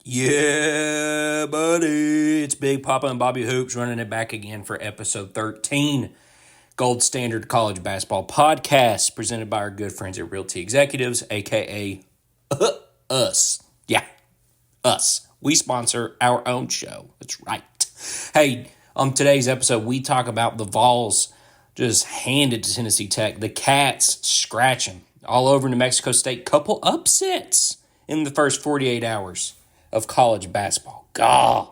Yeah, buddy. It's Big Papa and Bobby Hoops running it back again for episode 13. Gold Standard College Basketball Podcast presented by our good friends at Realty Executives, aka us. Yeah, us. We sponsor our own show. That's right. Hey, on today's episode, we talk about the Vols just handed to Tennessee Tech. The Cats scratching all over New Mexico State. Couple upsets in the first 48 hours of college basketball. God,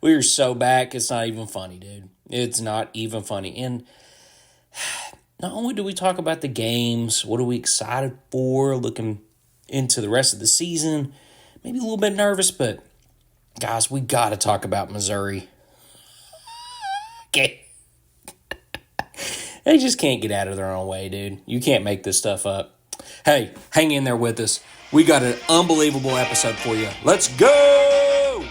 we are so back. It's not even funny, dude. It's not even funny. And not only do we talk about the games, what are we excited for, looking into the rest of the season, maybe a little bit nervous, but guys, we got to talk about Missouri. Okay. They just can't get out of their own way, dude. You can't make this stuff up. Hey, hang in there with us. We got an unbelievable episode for you. Let's go!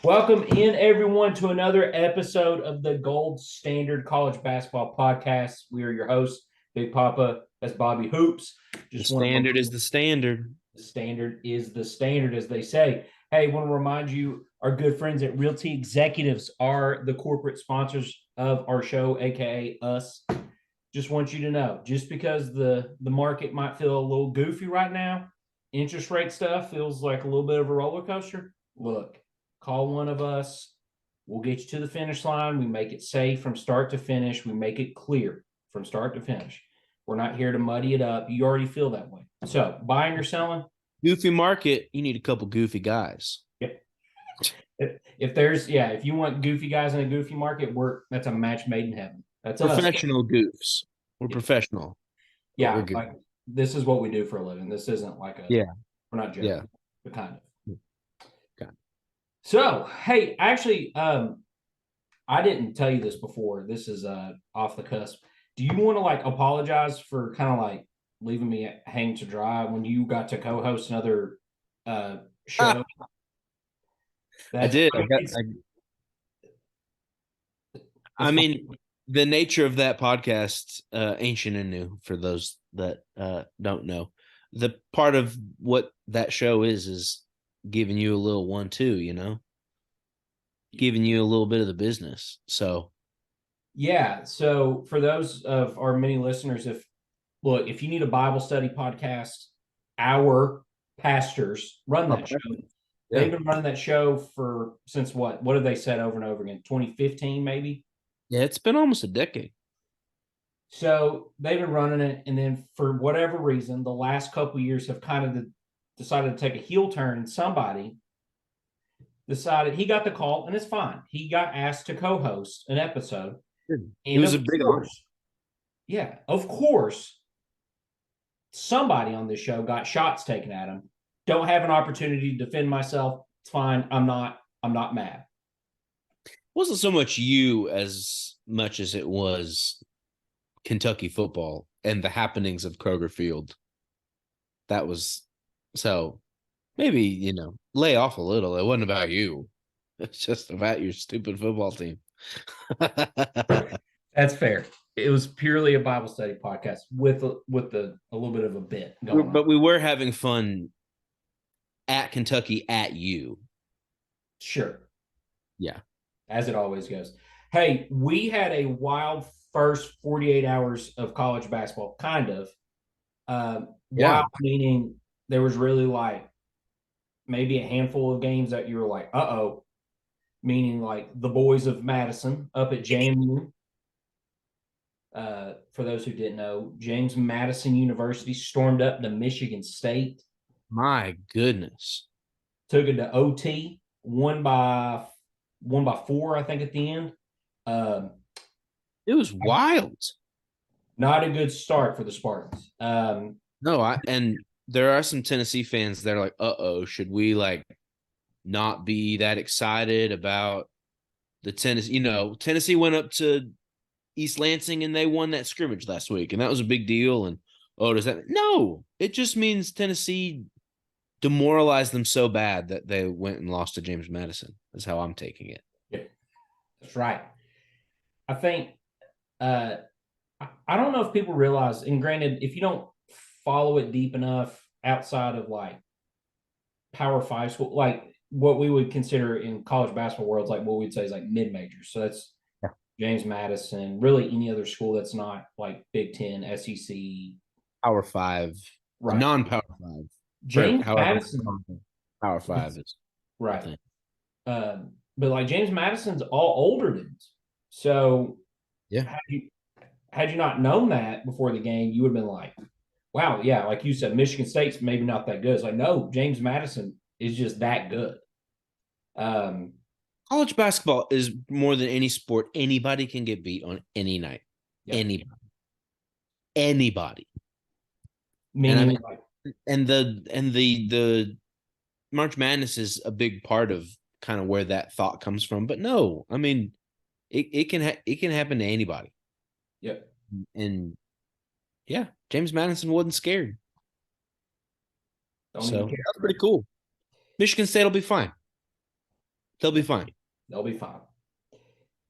Welcome in, everyone, to another episode of the Gold Standard College Basketball Podcast. We are your hosts, Big Papa. That's Bobby Hoops. The standard is the standard. The standard is the standard, as they say. Hey, want to remind you, our good friends at Realty Executives are the corporate sponsors of our show, aka us. Just want you to know, just because the market might feel a little goofy right now, interest rate stuff feels like a little bit of a roller coaster. Look, call one of us. We'll get you to the finish line. We make it safe from start to finish. We make it clear from start to finish. We're not here to muddy it up. You already feel that way. So, buying or selling? Goofy market, you need a couple goofy guys. Yep. If you want goofy guys in a goofy market, that's a match made in heaven. That's professional goofs. We're professional. Yeah, like, this is what we do for a living. This isn't like we're not joking, but kind of. Okay. So, hey, actually, I didn't tell you this before. This is off the cusp. Do you want to apologize for kind of leaving me hanging to dry when you got to co-host another show? I did. I mean, the nature of that podcast, ancient and new, for those that don't know. The part of what that show is giving you a little 1-2, giving you a little bit of the business. So, yeah. So for those of our many listeners, if you need a Bible study podcast, our pastors run that show. Yeah. They've been running that show since what have they said over and over again? 2015, maybe? Yeah, it's been almost a decade. So they've been running it, and then for whatever reason, the last couple of years have kind of decided to take a heel turn, and somebody decided he got the call, and it's fine. He got asked to co-host an episode. It was a big honor. Yeah, of course, somebody on this show got shots taken at him. Don't have an opportunity to defend myself. It's fine. I'm not mad. It wasn't so much you as much as it was Kentucky football and the happenings of Kroger Field. That was so maybe, lay off a little. It wasn't about you. It's just about your stupid football team. That's fair. It was purely a Bible study podcast with a little bit of a bit going on. But we were having fun at Kentucky at you. Sure. Yeah. As it always goes. Hey, we had a wild first 48 hours of college basketball, kind of. Wild meaning there was really maybe a handful of games that you were like, uh-oh. Meaning the boys of Madison up at JMU. For those who didn't know, James Madison University stormed up to Michigan State. My goodness. Took it to OT, won by 4, I think, at the end. It was wild. Not a good start for the Spartans. And there are some Tennessee fans that are like, uh-oh, should we not be that excited about the Tennessee? Tennessee went up to East Lansing and they won that scrimmage last week, and that was a big deal. And Oh, does that? No, it just means Tennessee demoralized them so bad that they went and lost to James Madison. Is how I'm taking it. Yeah, that's right. I think I don't know if people realize, and granted, if you don't follow it deep enough outside of like Power Five school, like what we would consider in college basketball worlds, like what we'd say is like mid majors. So that's Yeah. James Madison, really any other school that's not like Big Ten, SEC, Power Five, right? non-Power Five. James However, Madison, Power Five is right? thing. But like James Madison's all older dudes. So Yeah, had you not known that before the game, you would have been like, wow, yeah, like you said, Michigan State's maybe not that good. It's like, no, James Madison is just that good. college basketball is more than any sport. Anybody can get beat on any night. Yeah. Anybody. And I Meaning mean, like, the March Madness is a big part of kind of where that thought comes from. But no, I mean, it can happen to anybody. yeah, And yeah, James Madison wasn't scared. don't So even care. that's pretty cool. Michigan State will be fine. They'll be fine. They'll be fine.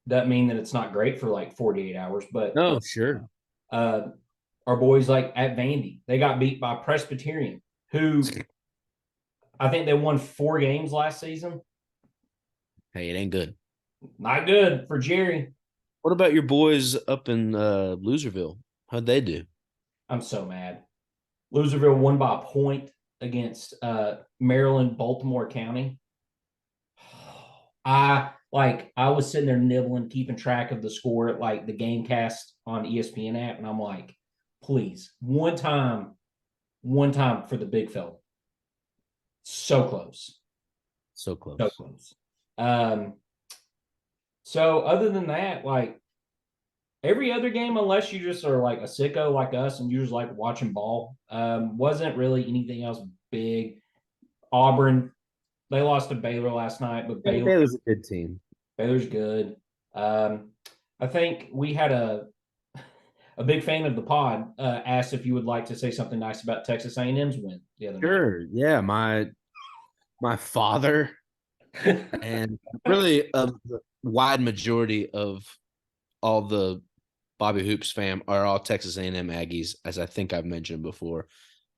Doesn't mean that it's not great for like 48 hours, but No, sure. uh, our boys like at Vandy, they got beat by Presbyterian, who I think they won 4 games last season. Hey, it ain't good. Not good for Jerry. What about your boys up in Loserville? How'd they do? I'm so mad. Loserville won by a point against Maryland, Baltimore County. I was sitting there nibbling, keeping track of the score at like the Gamecast on ESPN app, and I'm like, please, one time for the big fella. So close. So close. So close. So other than that, like every other game, unless you just are like a sicko like us and you just like watching ball, wasn't really anything else big. Auburn, they lost to Baylor last night, but Baylor's a good team. Baylor's good. I think we had a big fan of the pod asked if you would like to say something nice about Texas A&M's win the other night. Sure. Yeah, my father and really a wide majority of all the Bobby Hoops fam are all Texas A&M Aggies, as I think I've mentioned before.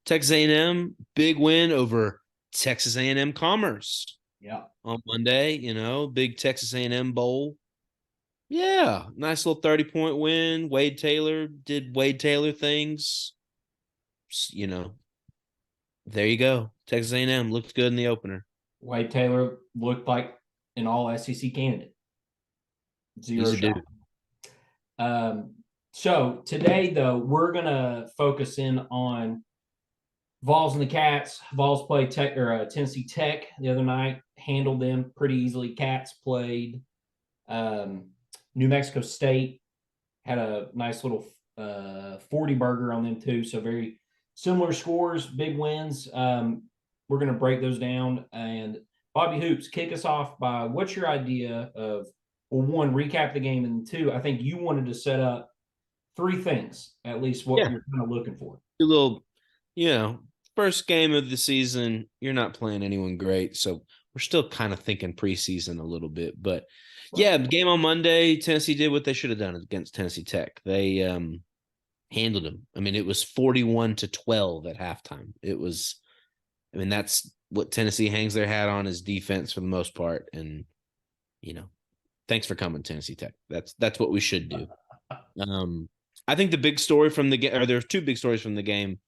Texas A&M, big win over Texas A&M Commerce. Yeah. On Monday, big Texas A&M Bowl. Yeah, nice little 30-point win. Wade Taylor did Wade Taylor things. There you go. Texas A&M looked good in the opener. Wade Taylor looked like an all SEC candidate. Zero shot. So today, though, we're going to focus in on Vols and the Cats. Vols played Tennessee Tech the other night, handled them pretty easily. Cats played New Mexico State, had a nice little 40 burger on them too. So very similar scores, big wins. We're going to break those down. And Bobby Hoops, kick us off by what's your idea of, well, one, recap the game, and two, I think you wanted to set up 3 things, at least what you're kind of looking for. A little, first game of the season, you're not playing anyone great. So we're still kind of thinking preseason a little bit. But yeah, the game on Monday, Tennessee did what they should have done against Tennessee Tech. They handled them. I mean, it was 41-12 at halftime. That's what Tennessee hangs their hat on, is defense for the most part. And, thanks for coming, Tennessee Tech. That's what we should do. I think the big story from the game, or there's 2 big stories from the game,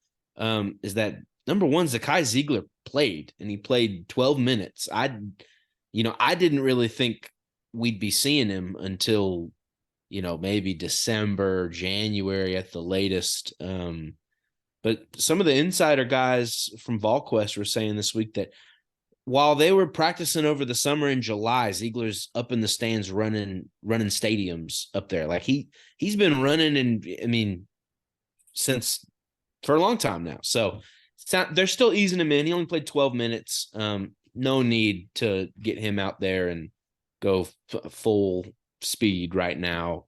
is that number one, Zakai Ziegler played, and he played 12 minutes. I didn't really think we'd be seeing him until, maybe December, January at the latest. But some of the insider guys from VolQuest were saying this week that while they were practicing over the summer in July, Ziegler's up in the stands running stadiums up there. Like he's been running since for a long time now. So they're still easing him in. He only played 12 minutes. No need to get him out there and go full speed right now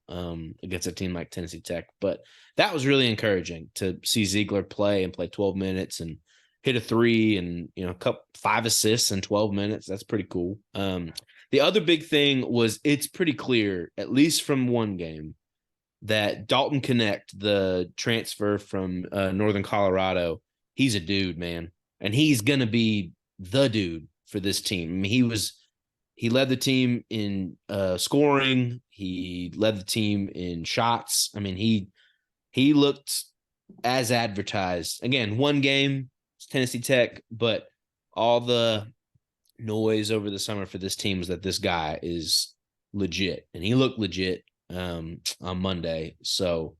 against a team like Tennessee Tech. But that was really encouraging to see Ziegler play 12 minutes and hit a three and, you know, 5 assists in 12 minutes. That's pretty cool. The other big thing was it's pretty clear, at least from one game, that Dalton Connect, the transfer from Northern Colorado, he's a dude, man. And he's going to be the dude for this team. I mean, he led the team in scoring. He led the team in shots. I mean, he looked as advertised. Again, one game, it's Tennessee Tech, but all the noise over the summer for this team is that this guy is legit, and he looked legit on Monday. So,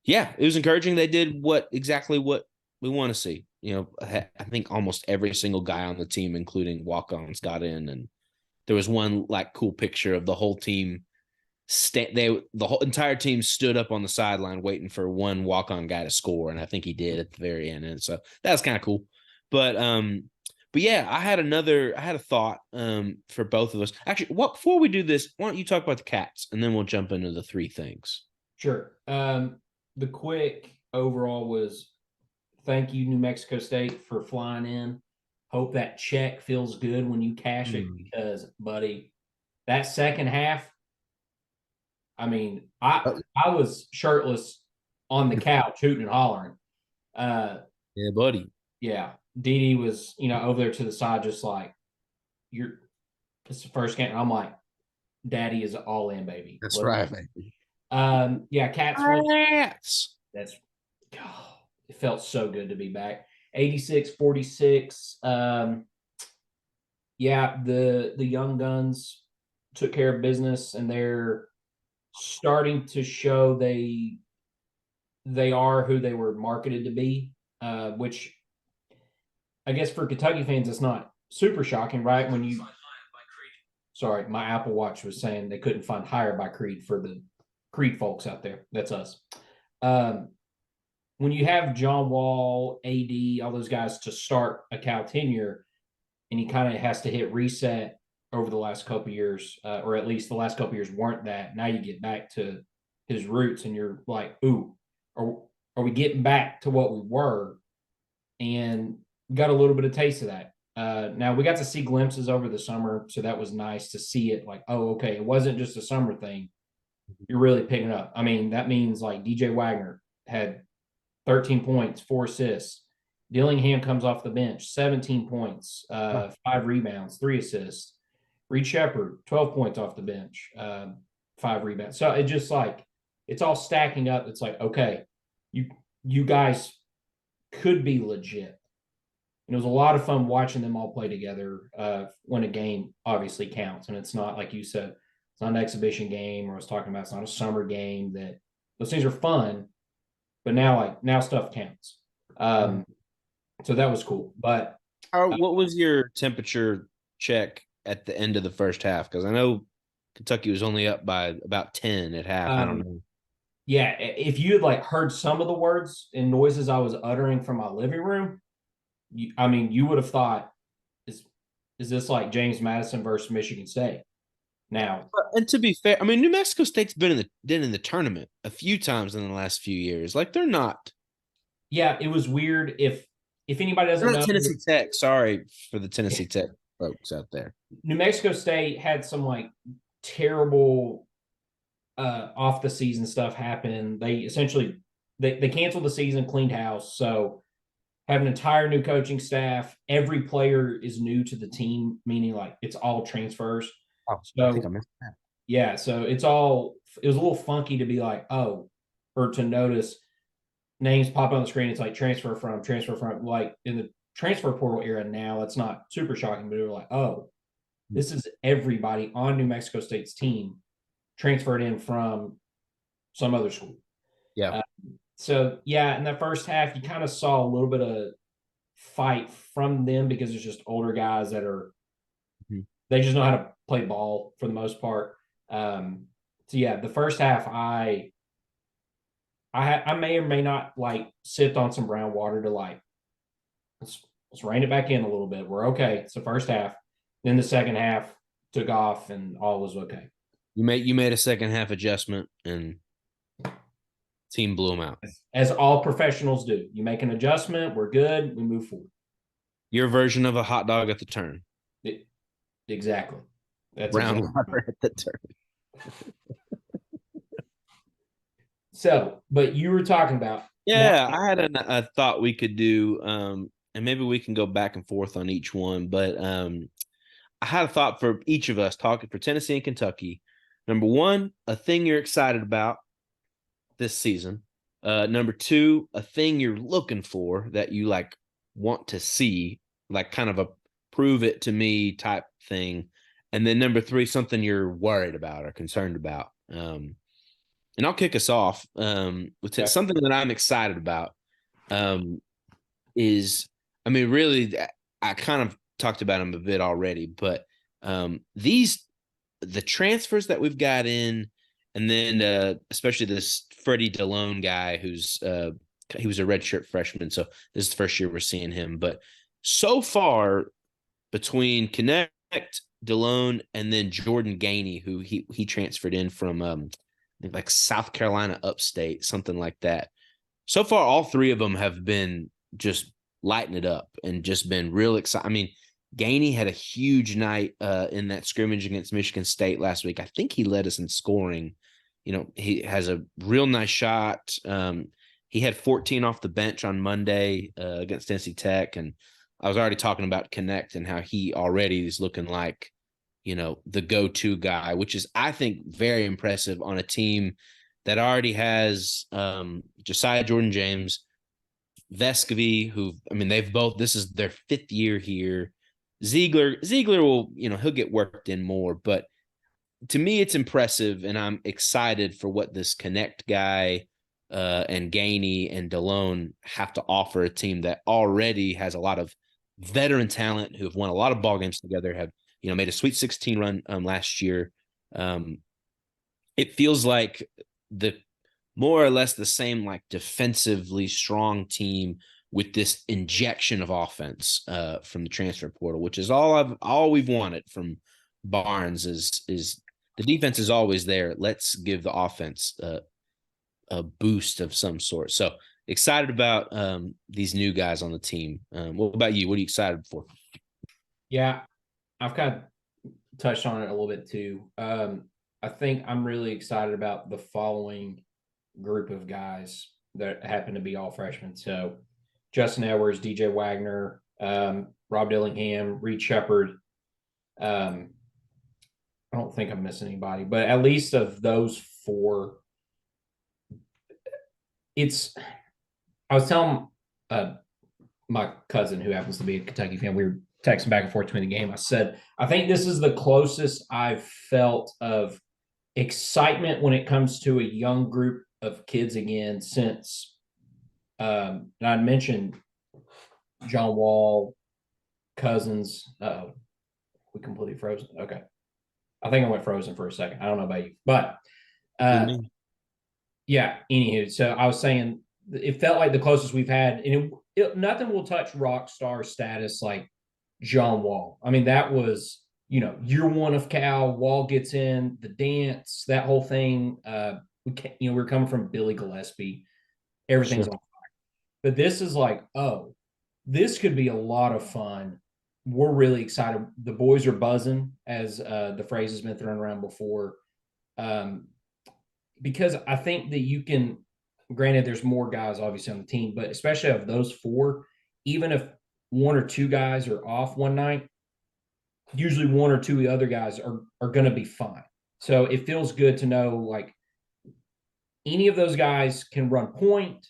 yeah, it was encouraging. They did exactly what we want to see. You know, I think almost every single guy on the team, including walk-ons, got in, and there was one like cool picture of the whole team. The whole entire team stood up on the sideline waiting for one walk-on guy to score, and I think he did at the very end. And so that was kind of cool. But yeah, I had a thought for both of us. Actually, before we do this, why don't you talk about the Cats, and then we'll jump into the three things. Sure. The quick overall was thank you, New Mexico State, for flying in. Hope that check feels good when you cash it because, buddy, that second half, I mean, I was shirtless on the couch hooting and hollering. Yeah, buddy. Yeah. Dee was, over there to the side, just like, it's the first game. I'm like, Daddy is all in, baby. That's right, baby. Yeah, Cats. That's, it felt so good to be back. 86-46. Yeah, the young guns took care of business, and they're starting to show they are who they were marketed to be, which I guess for Kentucky fans, it's not super shocking, right? When you sorry, my Apple Watch was saying they couldn't find higher by Creed for the Creed folks out there. That's us. When you have John Wall, AD, all those guys to start a Cal tenure, and he kind of has to hit reset over the last couple of years, or at least the last couple of years weren't that. Now you get back to his roots, and you're like, ooh, are we getting back to what we were? And got a little bit of taste of that. Now we got to see glimpses over the summer, so that was nice to see it. Like, oh, okay, it wasn't just a summer thing. You're really picking up. I mean, that means like DJ Wagner had 13 points, 4 assists. Dillingham comes off the bench, 17 points, 5 rebounds, 3 assists. Reed Shepherd, 12 points off the bench, 5 rebounds. So it just like it's all stacking up. It's like, okay, you guys could be legit. And it was a lot of fun watching them all play together when a game obviously counts. And it's not, like you said, it's not an exhibition game, or I was talking about, it's not a summer game. That those things are fun, but now stuff counts. So that was cool. But what was your temperature check at the end of the first half? Because I know Kentucky was only up by about 10 at half. I don't know. Yeah, if you had like heard some of the words and noises I was uttering from my living room, you would have thought, is this like James Madison versus Michigan State? Now, and to be fair, I mean, New Mexico State's been in the tournament a few times in the last few years. Like, they're not. Yeah, it was weird. If anybody doesn't know, Tennessee Tech. Sorry for the Tennessee Tech folks out there. New Mexico State had some like terrible off the season stuff happen. They essentially they canceled the season, cleaned house. So have an entire new coaching staff. Every player is new to the team, meaning like it's all transfers. Oh, so I think I missed that. Yeah, so it was a little funky to be like, oh, or to notice names pop on the screen. It's like transfer from, like in the transfer portal era now, it's not super shocking, but we were like, oh, this is everybody on New Mexico State's team transferred in from some other school. Yeah. So, yeah, in that first half, you kind of saw a little bit of fight from them because it's just older guys that are they just know how to play ball for the most part. So, yeah, the first half, I may or may not like sipped on some brown water to like let's rein it back in a little bit. We're okay. It's the first half. Then the second half took off and all was okay. You made a second half adjustment and team blew them out. As all professionals do. You make an adjustment, we're good, we move forward. Your version of a hot dog at the turn. Exactly. That's Brown exactly water at the turn. So, but you were talking about. Yeah, I had a thought we could do, and maybe we can go back and forth on each one. But I had a thought for each of us talking for Tennessee and Kentucky. Number one, a thing you're excited about this season. Number two, a thing you're looking for that you like want to see, like kind of a prove it to me type thing. And then number three, something you're worried about or concerned about. And I'll kick us off with something that I'm excited about. Is I mean, really, I kind of talked about them a bit already, but the transfers that we've got in, and then especially this Freddie DeLone guy who's he was a redshirt freshman, so this is the first year we're seeing him. But so far, between Connect, DeLone, and then Jordan Gainey, who he transferred in from like South Carolina upstate, something like that. So far, all three of them have been just lighting it up and just been real excited. I mean, Gainey had a huge night in that scrimmage against Michigan State last week. I think he led us in scoring. You know, he has a real nice shot. He had 14 off the bench on Monday against Tennessee Tech. And I was already talking about Connect and how he already is looking like, you know, the go-to guy, which is, I think, very impressive on a team that already has Josiah Jordan-James, Vescovy, who, I mean, this is their fifth year here. Ziegler will, you know, he'll get worked in more, but to me, it's impressive, and I'm excited for what this Connect guy and Gainey and DeLone have to offer a team that already has a lot of veteran talent who have won a lot of ball games together, have, you know, made a Sweet 16 run last year. It feels like the more or less the same, like, defensively strong team with this injection of offense from the transfer portal, which is all we've wanted from Barnes is the defense is always there. Let's give the offense a boost of some sort. So excited about these new guys on the team. What about you? What are you excited for? Yeah, I've kind of touched on it a little bit too. I think I'm really excited about the following group of guys that happen to be all freshmen. So Justin Edwards, DJ Wagner, Rob Dillingham, Reed Shepard. I don't think I'm missing anybody, but at least of those four, I was telling my cousin who happens to be a Kentucky fan, we were texting back and forth between the game. I said, I think this is the closest I've felt of excitement when it comes to a young group of kids again since and I mentioned John Wall, Cousins. We completely frozen. Okay. I think I went frozen for a second. I don't know about you, but yeah, anywho. So I was saying it felt like the closest we've had, and nothing will touch rock star status like John Wall. I mean, that was, you know, year one of Cal. Wall gets in the dance, that whole thing. We're coming from Billy Gillespie. Everything's on fire. But this is like, oh, this could be a lot of fun. We're really excited. The boys are buzzing, as the phrase has been thrown around before. Because I think that you can, granted, there's more guys obviously on the team, but especially of those four, even if one or two guys are off one night, usually one or two of the other guys are going to be fine. So it feels good to know, like, any of those guys can run point.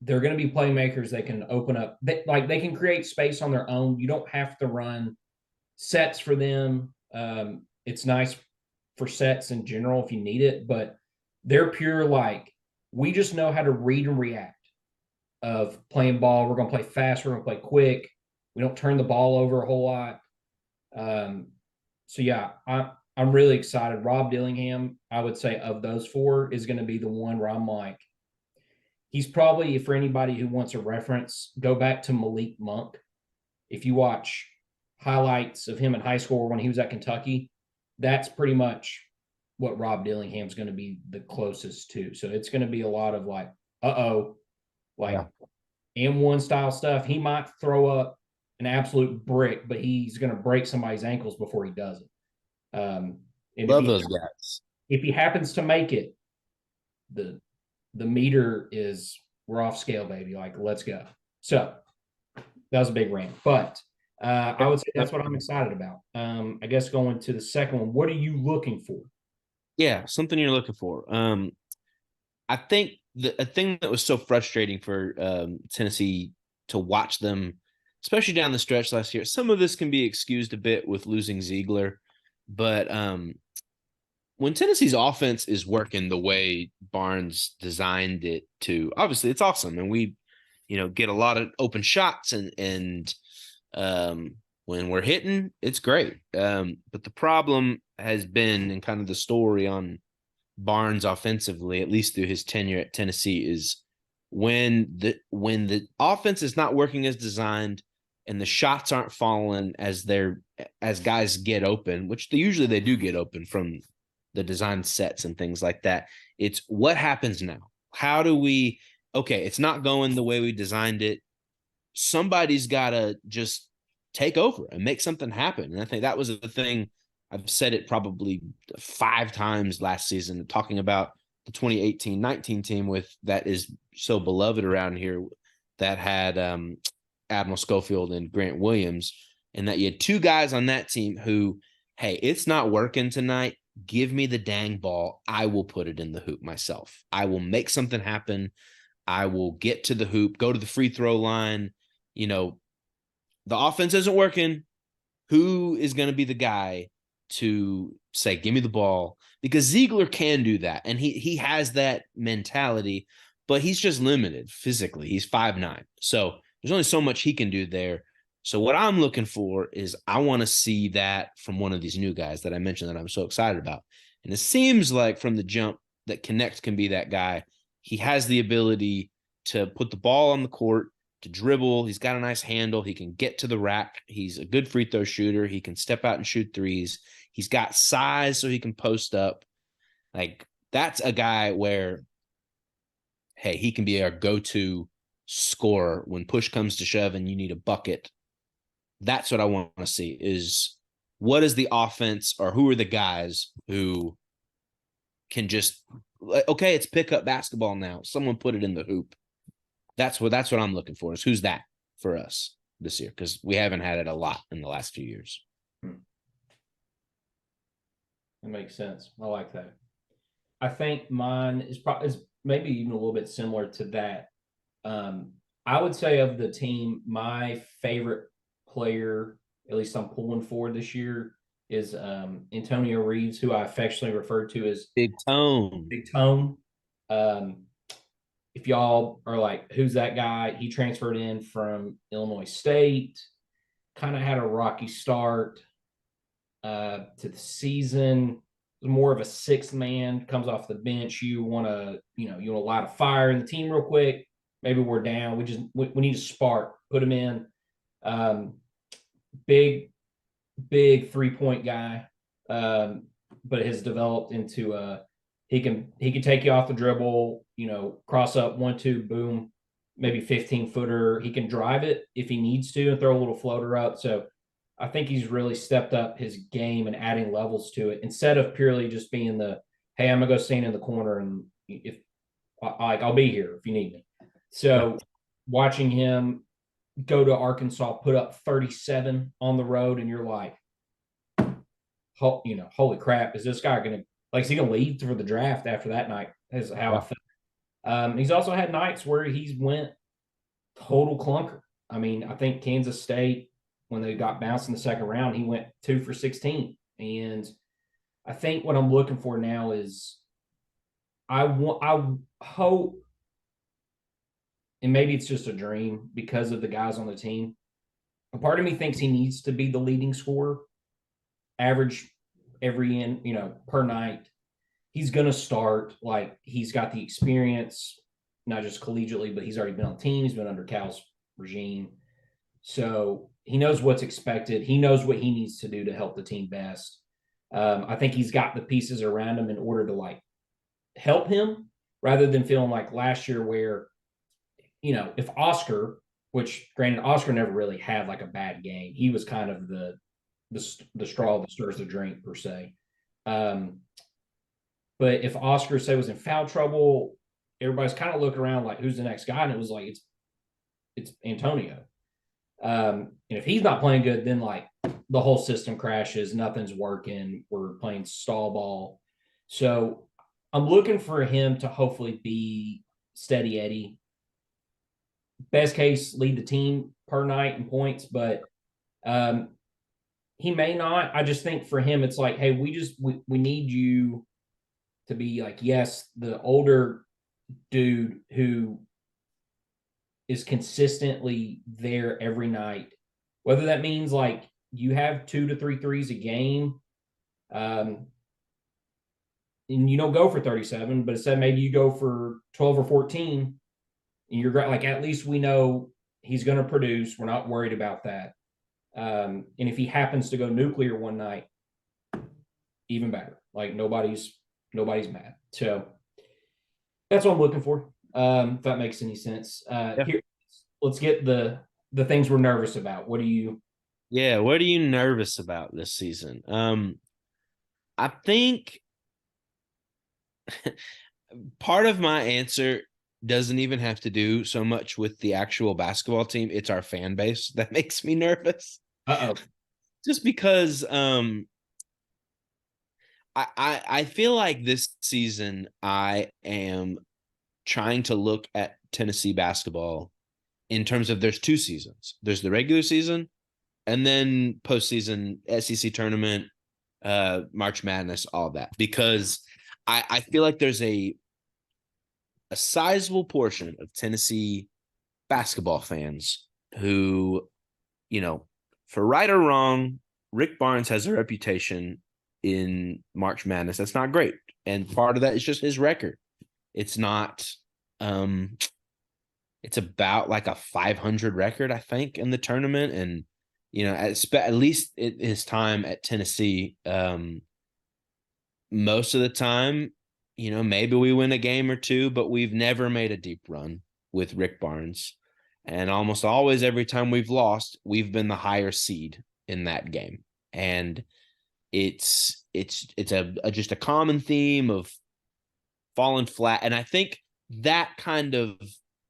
They're going to be playmakers. They can open up, they can create space on their own. You don't have to run sets for them. It's nice for sets in general if you need it, but they're pure, like, we just know how to read and react of playing ball. We're going to play fast. We're going to play quick. We don't turn the ball over a whole lot. So yeah, I'm really excited. Rob Dillingham, I would say, of those four, is going to be the one where I'm like, he's probably, for anybody who wants a reference, go back to Malik Monk. If you watch highlights of him in high school when he was at Kentucky, that's pretty much what Rob Dillingham's going to be the closest to. So it's going to be a lot of like, like M1 style stuff. He might throw up an absolute brick, but he's going to break somebody's ankles before he does it. And Love those guys. if he happens to make it, the meter is we're off scale, baby. Like, let's go. So that was a big rant, but I would say that's what I'm excited about. I guess going to the second one, what are you looking for? Yeah, something you're looking for. I think a thing that was so frustrating for Tennessee to watch them, especially down the stretch last year. Some of this can be excused a bit with losing Ziegler, but when Tennessee's offense is working the way Barnes designed it to, obviously it's awesome, and we, get a lot of open shots, and when we're hitting, it's great. But the problem has been, and kind of the story on Barnes offensively, at least through his tenure at Tennessee, is when the offense is not working as designed and the shots aren't falling as guys get open, which usually they do get open from the design sets and things like that. It's what happens now. How do we, okay, it's not going the way we designed it. Somebody's got to just take over and make something happen. And I think that was the thing. I've said it probably 5 times last season, talking about the 2018-19 team that is so beloved around here, that had Admiral Schofield and Grant Williams, and that you had 2 guys on that team who, hey, it's not working tonight. Give me the dang ball. I will put it in the hoop myself. I will make something happen. I will get to the hoop, go to the free throw line. The offense isn't working. Who is going to be the guy to say, give me the ball? Because Ziegler can do that, and he has that mentality, but he's just limited physically. He's 5'9", so there's only so much he can do there. So what I'm looking for is I want to see that from one of these new guys that I mentioned that I'm so excited about. And it seems like from the jump that Connect can be that guy. He has the ability to put the ball on the court, to dribble. He's got a nice handle. He can get to the rack. He's a good free throw shooter. He can step out and shoot threes. He's got size so he can post up. Like, that's a guy where, hey, he can be our go-to scorer when push comes to shove and you need a bucket. That's what I want to see, is what is the offense, or who are the guys who can just, okay, it's pickup basketball now. Someone put it in the hoop. That's what I'm looking for, is who's that for us this year, because we haven't had it a lot in the last few years. That makes sense. I like that. I think mine is maybe even a little bit similar to that. I would say of the team, my favorite player, at least I'm pulling for this year, is Antonio Reeves, who I affectionately refer to as Big Tone. Big Tone. If y'all are like, who's that guy? He transferred in from Illinois State, kind of had a rocky start to the season. Was more of a 6th man, comes off the bench. You want to light a fire in the team real quick. Maybe we're down. We need a spark. Put him in. Big 3-point guy, but has developed into he can take you off the dribble, cross up 1-2, boom, maybe 15-footer. He can drive it if he needs to and throw a little floater up. So I think he's really stepped up his game and adding levels to it, instead of purely just being the, hey, I'm gonna go stand in the corner and if I'll be here if you need me. So watching him go to Arkansas, put up 37 on the road, and you're like, holy crap, is this guy gonna, like, is he gonna leave for the draft after that night? Is how I felt. He's also had nights where he's went total clunker. I mean, I think Kansas State, when they got bounced in the second round, he went 2 for 16. And I think what I'm looking for now is I hope, and maybe it's just a dream because of the guys on the team, a part of me thinks he needs to be the leading scorer, average per night. He's going to start. Like, he's got the experience, not just collegiately, but he's already been on the team. He's been under Cal's regime. So he knows what's expected. He knows what he needs to do to help the team best. I think he's got the pieces around him in order to like help him rather than feeling like last year where, if Oscar, which granted Oscar never really had like a bad game, he was kind of the straw that stirs the drink per se. Um, but if Oscar say was in foul trouble, everybody's kind of looking around like who's the next guy, and it was like it's Antonio. And if he's not playing good, then like the whole system crashes, nothing's working. We're playing stall ball. So I'm looking for him to hopefully be steady Eddie. Best case, lead the team per night in points, but he may not. I just think for him, it's like, hey, we need you to be like, yes, the older dude who is consistently there every night, whether that means like you have 2 to 3 threes a game, and you don't go for 37, but instead maybe you go for 12 or 14, and you're like, at least we know he's going to produce. We're not worried about that. And if he happens to go nuclear one night, even better. Like nobody's mad. So that's what I'm looking for. If that makes any sense. Here, let's get the things we're nervous about. What are you? Yeah, what are you nervous about this season? I think part of my answer doesn't even have to do so much with the actual basketball team. It's our fan base that makes me nervous. Uh-oh. Just because I feel like this season I am trying to look at Tennessee basketball in terms of there's 2 seasons. There's the regular season and then postseason, SEC tournament, March Madness, all that. Because I feel like there's a sizable portion of Tennessee basketball fans who, for right or wrong, Rick Barnes has a reputation in March Madness that's not great. And part of that is just his record. It's not it's about like a 500 record, I think, in the tournament. And, at least his time at Tennessee, most of the time, maybe we win a game or two, but we've never made a deep run with Rick Barnes. And almost always every time we've lost, we've been the higher seed in that game. And it's just a common theme of falling flat. And I think that kind of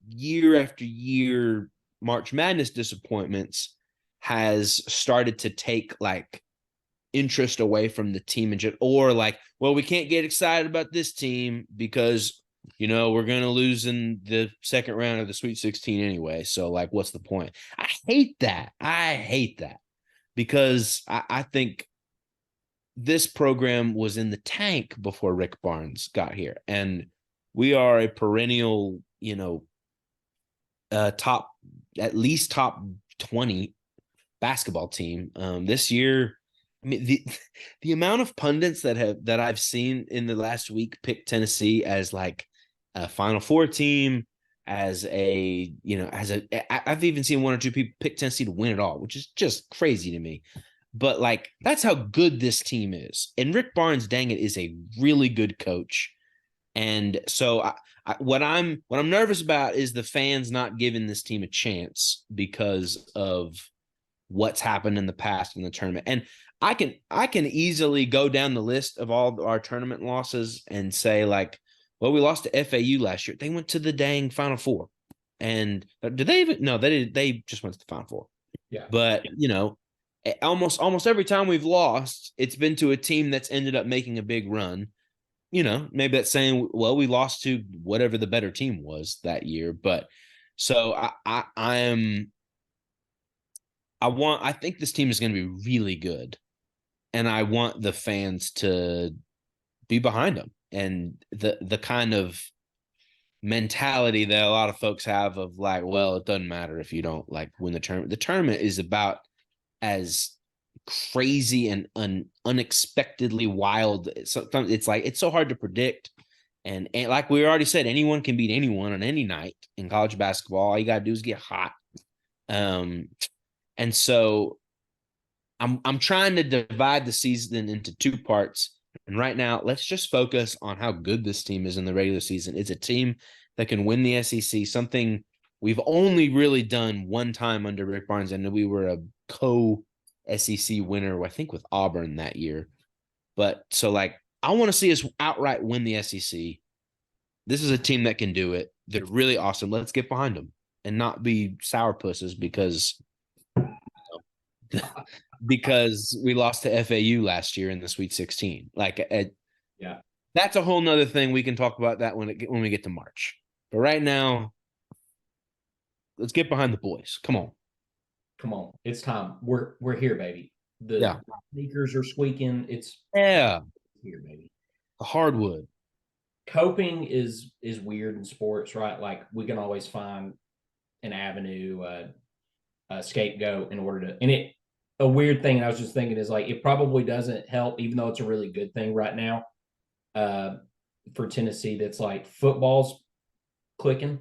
year after year March Madness disappointments has started to take like interest away from the team or like, well, we can't get excited about this team because we're going to lose in the second round of the Sweet 16 anyway. So like, what's the point? I hate that because I think this program was in the tank before Rick Barnes got here, and we are a perennial, at least top 20 basketball team. This year, I mean, the amount of pundits that I've seen in the last week pick Tennessee as like a Final Four team, I've even seen 1 or 2 people pick Tennessee to win it all, which is just crazy to me. But like, that's how good this team is. And Rick Barnes, dang it, is a really good coach. And so what I'm nervous about is the fans not giving this team a chance because of what's happened in the past in the tournament. And I can easily go down the list of all our tournament losses and say like, well, we lost to FAU last year. They went to the dang Final Four. And did they even? No, they did. They just went to the Final Four. Yeah. But almost every time we've lost, it's been to a team that's ended up making a big run. Maybe that's saying, well, we lost to whatever the better team was that year. But so I think this team is going to be really good. And I want the fans to be behind them. And the kind of mentality that a lot of folks have of like, well, it doesn't matter if you don't like win the tournament. The tournament is about as crazy and unexpectedly wild. It's like, it's so hard to predict. And like we already said, anyone can beat anyone on any night in college basketball. All you got to do is get hot. And so I'm trying to divide the season into two parts. And right now, let's just focus on how good this team is in the regular season. It's a team that can win the SEC, something we've only really done one time under Rick Barnes. I know we were a co-SEC winner, I think, with Auburn that year. But so, like, I want to see us outright win the SEC. This is a team that can do it. They're really awesome. Let's get behind them and not be sourpusses because we lost to FAU last year in the Sweet 16. Yeah. That's a whole nother thing. We can talk about that when we get to March. But right now, let's get behind the boys. Come on. Come on. It's time. We're here, baby. The sneakers are squeaking. It's here, baby. The hardwood. Coping is weird in sports, right? Like we can always find an avenue, a scapegoat in order to, and a weird thing I was just thinking is like, it probably doesn't help, even though it's a really good thing right now for Tennessee. That's like football's clicking,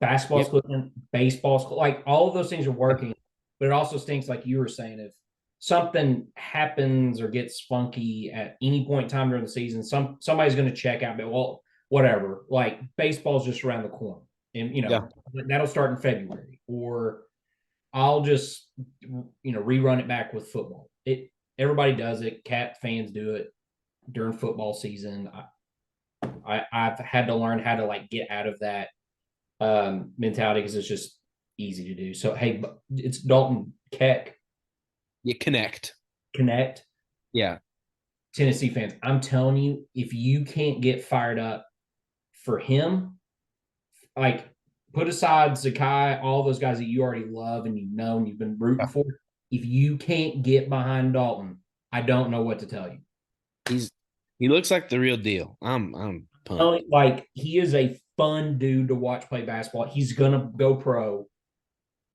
basketball's clicking, baseball's like all of those things are working, but it also stinks, like you were saying, if something happens or gets funky at any point in time during the season, somebody's going to check out. But well, whatever. Like baseball's just around the corner, and that'll start in February. Or I'll just rerun it back with football. Everybody does it. Cat fans do it during football season. I've had to learn how to like get out of that mentality because it's just easy to do. So hey, it's Dalton Keck. You connect. Yeah. Tennessee fans, I'm telling you, if you can't get fired up for him, like put aside Zakai, all those guys that you already love and and you've been rooting for. If you can't get behind Dalton, I don't know what to tell you. He looks like the real deal. I'm pumped. Like he is a fun dude to watch play basketball. He's gonna go pro.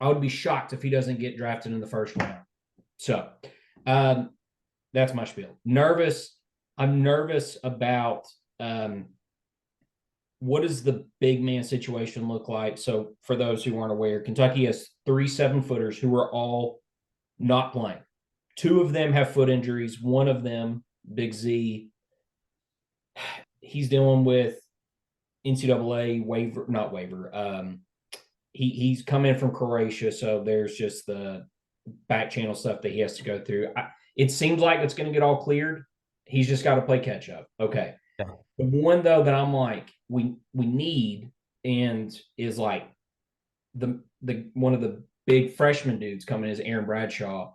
I would be shocked if he doesn't get drafted in the first round. So that's my spiel. I'm nervous about what does the big man situation look like? So for those who aren't aware, Kentucky has 3 7-footers who are all not playing. 2 of them have foot injuries. One of them, Big Z, he's dealing with NCAA not waiver. He's coming from Croatia, so there's just the back channel stuff that he has to go through. It seems like it's going to get all cleared. He's just got to play catch up. Okay. Yeah. The one though that I'm like we need and is like the one of the big freshman dudes coming is Aaron Bradshaw.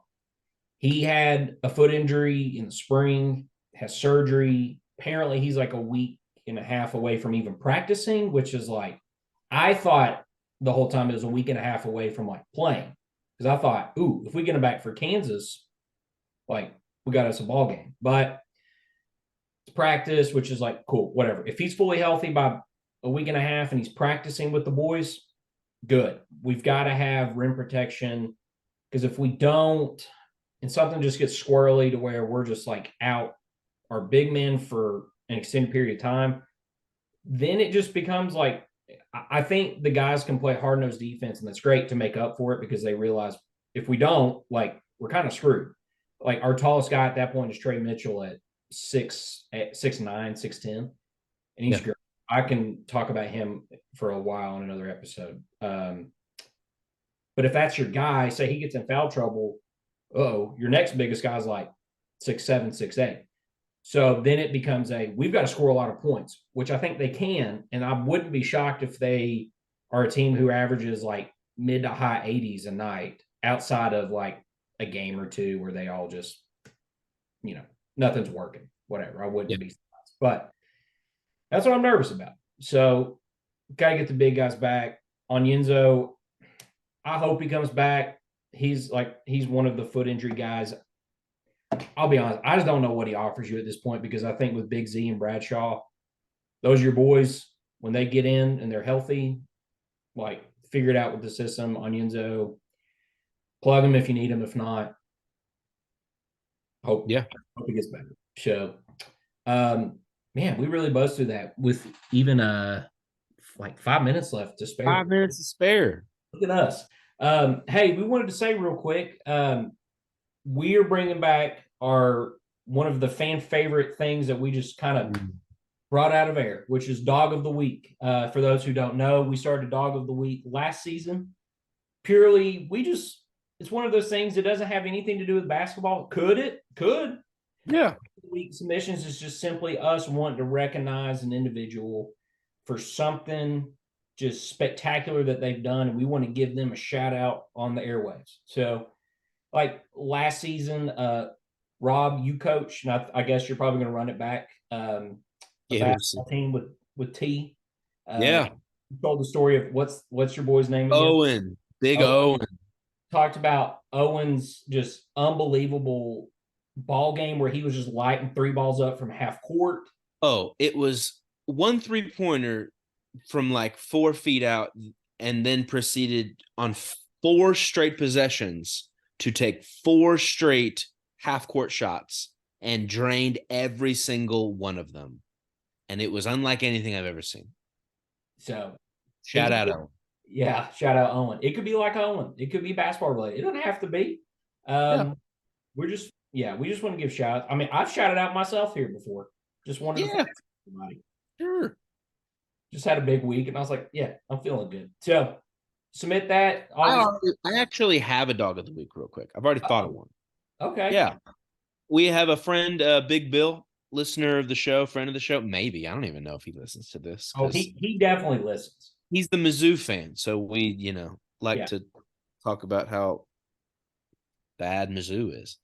He had a foot injury in the spring, has surgery. Apparently, he's like a week and a half away from even practicing, which is like I thought the whole time it was a week and a half away from like playing. Because I thought, ooh, if we get him back for Kansas, like we got us a ball game. But it's practice, which is like cool, whatever. If he's fully healthy by a week and a half and he's practicing with the boys, good. We've got to have rim protection because if we don't, and something just gets squirrely to where we're just like out our big men for an extended period of time, then it just becomes like I think the guys can play hard-nosed defense, and that's great to make up for it because they realize if we don't, like, we're kind of screwed. Like, our tallest guy at that point is Trey Mitchell at 6'9", 6'10", and he's great. I can talk about him for a while in another episode. But if that's your guy, say he gets in foul trouble, your next biggest guy is like 6'7", 6'8". So then it becomes we've got to score a lot of points, which I think they can. And I wouldn't be shocked if they are a team who averages like mid to high 80s a night outside of like a game or two where they all just, nothing's working, whatever. I wouldn't be surprised. But that's what I'm nervous about. So got to get the big guys back. Onyenzo, I hope he comes back. He's one of the foot injury guys. I'll be honest, I just don't know what he offers you at this point because I think with Big Z and Bradshaw, those are your boys. When they get in and they're healthy, like figure it out with the system. Onyenzo, plug them if you need them. If not, hope he gets better. So, man, we really buzzed through that with even like 5 minutes left to spare. 5 minutes to spare. Look at us. Hey, we wanted to say real quick. we are bringing back our one of the fan favorite things that we just kind of brought out of air, which is Dog of the Week. For those who don't know, we started Dog of the Week last season. Purely, it's one of those things that doesn't have anything to do with basketball. Could it? Could. Yeah. Week submissions is just simply us wanting to recognize an individual for something just spectacular that they've done, and we want to give them a shout out on the airwaves. So, like last season, Rob, you coach, and I guess you're probably going to run it back. A basketball team with T. Yeah. You told the story of what's your boy's name again? Owen, Big Owen. Talked about Owen's just unbelievable ball game where he was just lighting 3 balls up from half court. Oh, it was 1 3-pointer from like 4 feet out, and then proceeded on 4 straight possessions to take 4 straight half-court shots and drained every single one of them. And it was unlike anything I've ever seen. So shout out Owen. Yeah, shout out Owen. It could be like Owen. It could be basketball related. It doesn't have to be. We just want to give shout out. I mean, I've shouted out myself here before. Just wanted to thank everybody. Sure. Just had a big week, and I was like, yeah, I'm feeling good. So submit that. I actually have a Dog of the Week real quick. I've already thought of one. Okay. Yeah. We have a friend, Big Bill, listener of the show, friend of the show. Maybe. I don't even know if he listens to this. Oh, he definitely listens. He's the Mizzou fan. So we, like to talk about how bad Mizzou is.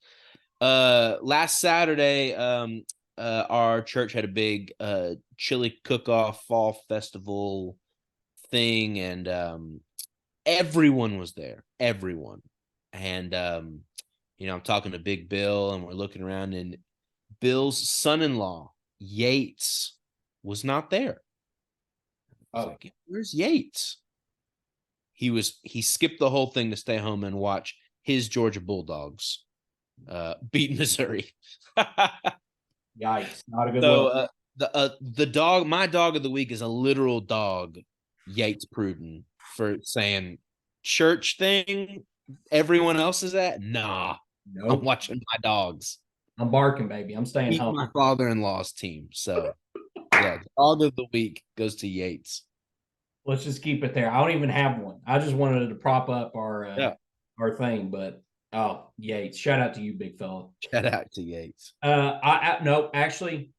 Last Saturday, our church had a big chili cook-off fall festival thing, and everyone was there. Everyone. And I'm talking to Big Bill, and we're looking around, and Bill's son-in-law, Yates, was not there. I was like, where's Yates? He skipped the whole thing to stay home and watch his Georgia Bulldogs beat Missouri. Yikes. Not a good look. The dog, my Dog of the Week is a literal dog, Yates Pruden, for saying church thing everyone else is at. Nah. Nope. I'm watching my dogs. I'm barking, baby. I'm staying home. My father-in-law's team. So yeah, Dog of the Week goes to Yates. Let's just keep it there. I don't even have one. I just wanted to prop up our thing, but Yates. Shout out to you, big fella. Shout out to Yates. No, actually,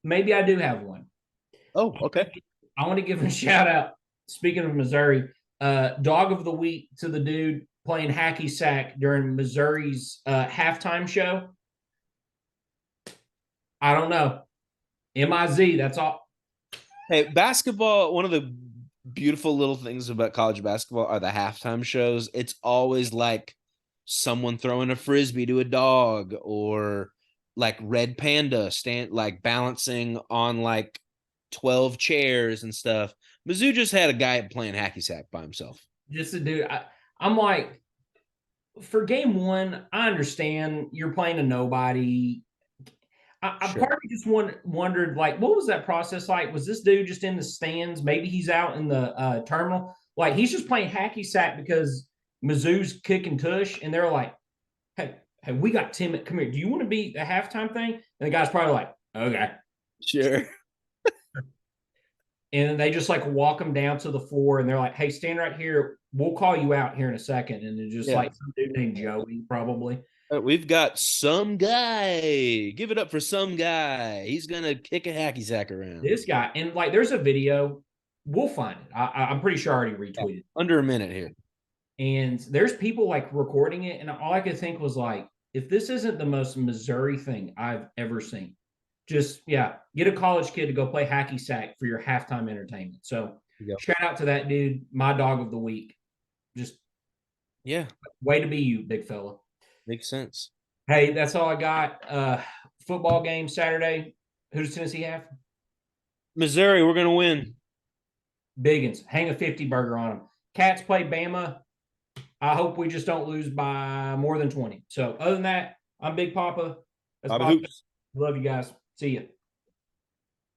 maybe I do have one. Oh, okay. I want to give a shout out. Speaking of Missouri, Dog of the Week to the dude playing hacky sack during Missouri's halftime show. I don't know. MIZ, that's all. Hey, basketball, one of the beautiful little things about college basketball are the halftime shows. It's always like someone throwing a frisbee to a dog, or like Red Panda like balancing on like 12 chairs and stuff. Mizzou just had a guy playing hacky sack by himself. Just a dude. I'm like, for game one, I understand you're playing a nobody. I part of me just wondered, like, what was that process like? Was this dude just in the stands? Maybe he's out in the terminal. Like, he's just playing hacky sack because Mizzou's kicking tush, and they're like, hey, we got Tim. Come here. Do you want to be a halftime thing? And the guy's probably like, okay. Sure. And they just like walk him down to the floor, and they're like, hey, stand right here. We'll call you out here in a second. And it's just like some dude named Joey, probably. We've got some guy. Give it up for some guy. He's going to kick a hacky sack around. This guy. And like, there's a video. We'll find it. I'm pretty sure I already retweeted. Under a minute here. And there's people like recording it. And all I could think was like, if this isn't the most Missouri thing I've ever seen, just, get a college kid to go play hacky sack for your halftime entertainment. So shout out to that dude, my Dog of the Week. Just, way to be you, big fella. Makes sense. Hey, that's all I got. Football game Saturday. Who does Tennessee have? Missouri. We're going to win. Biggins. Hang a 50 burger on them. Cats play Bama. I hope we just don't lose by more than 20. So other than that, I'm Big Papa. That's Papa. Love you guys. See you.